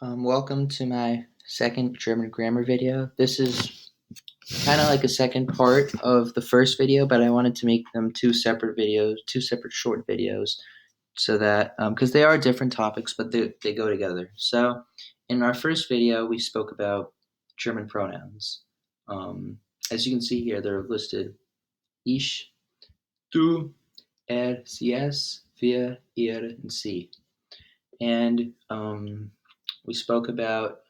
Welcome to my second German grammar video. This is kind of like a second part of the first video, but I wanted to make them two separate videos, two separate short videos, so that, because they are different topics, but they go together. So in our first video, we spoke about German pronouns. As you can see here, they're listed ich, du, sie, es, wir, ihr, and sie. And we spoke about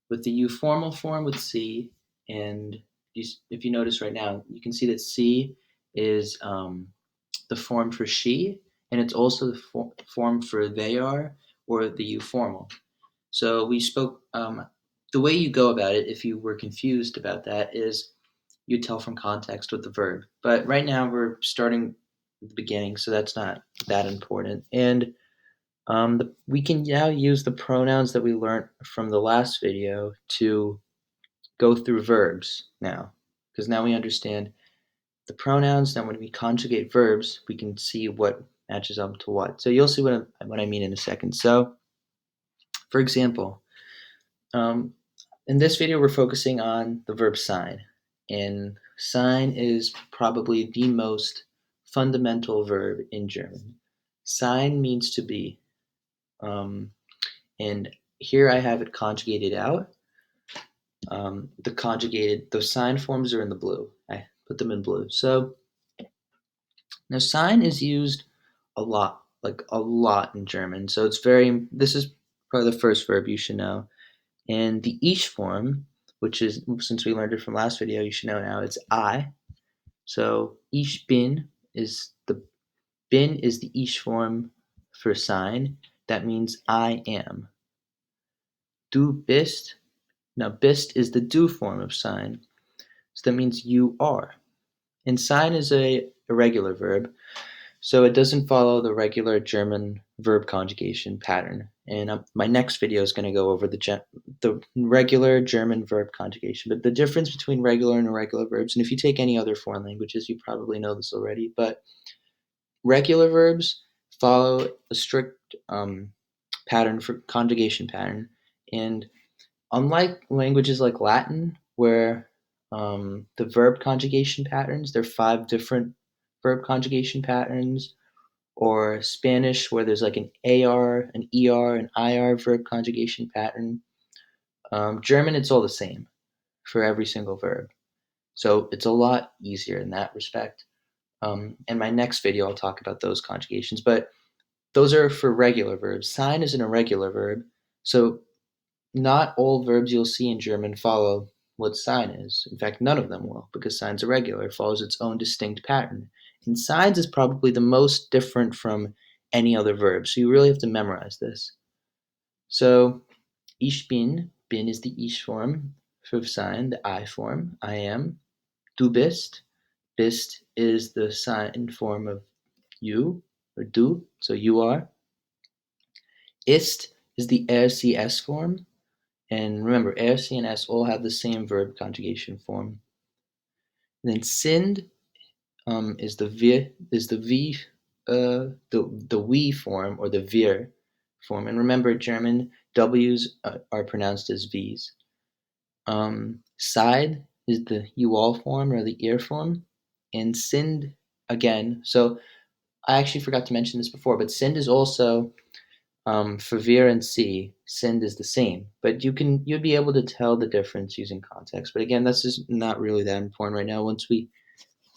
with the you formal form with C, and if you notice right now, you can see that C is the form for she, and it's also the form for they are, or the you formal. So we spoke, the way you go about it, if you were confused about that, is you tell from context with the verb. But right now we're starting at the beginning, so that's not that important. And we can now use the pronouns that we learned from the last video to go through verbs now, because now we understand the pronouns. Now when we conjugate verbs, we can see what matches up to what. So you'll see what I mean in a second. So, for example, in this video, we're focusing on the verb sein. And sein is probably the most fundamental verb in German. Sein means to be. And here I have it conjugated out. The sein forms are in the blue. I put them in blue. So now sein is used a lot, like a lot in German. So this is probably the first verb you should know. And the ich form, which is, since we learned it from last video, you should know now, it's I. So ich bin is the ich form for sein. That means I am. Du bist. Now, bist is the du form of sein, so that means you are. And sein is a irregular verb, so it doesn't follow the regular German verb conjugation pattern. And my next video is going to go over the regular German verb conjugation, but the difference between regular and irregular verbs, and if you take any other foreign languages, you probably know this already, but regular verbs follow a strict pattern for conjugation pattern, and unlike languages like Latin, where the verb conjugation patterns, there are 5 different verb conjugation patterns, or Spanish, where there's like an AR, an ER, an IR verb conjugation pattern. German, it's all the same for every single verb. So it's a lot easier in that respect. In my next video, I'll talk about those conjugations, but those are for regular verbs. Sein is an irregular verb, so not all verbs you'll see in German follow what sein is. In fact, none of them will, because sein's irregular. It follows its own distinct pattern. And sein's is probably the most different from any other verb, so you really have to memorize this. So, ich bin is the ich form for sein, the I form, I am. Du bist is the sein form of you, or du, so you are. Ist is the RCS form. And remember, er, sie, and es all have the same verb conjugation form. And then sind is the we form, or the wir form. And remember, German W's are pronounced as V's. Seid is the you all form, or the ihr form. And sind, again, so I actually forgot to mention this before, but sind is also for wir and sie, sind is the same, but you'd be able to tell the difference using context. But again, this is not really that important right now. Once we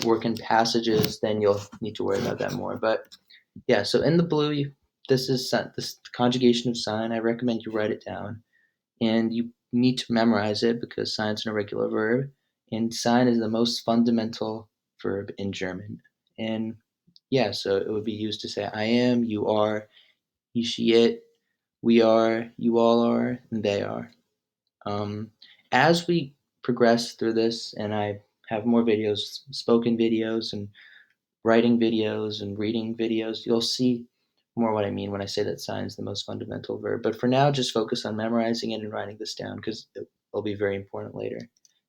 work in passages, then you'll need to worry about that more. But yeah, so in the blue, this is this conjugation of sein. I recommend you write it down, and you need to memorize it because sein's an irregular verb, and sein is the most fundamental verb in German. And yeah, so it would be used to say I am, you are, you, she, it, we are, you all are, and they are. As we progress through this, and I have more videos, spoken videos, and writing videos, and reading videos, you'll see more what I mean when I say that sein is the most fundamental verb. But for now, just focus on memorizing it and writing this down, because it will be very important later.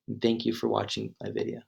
And thank you for watching my video.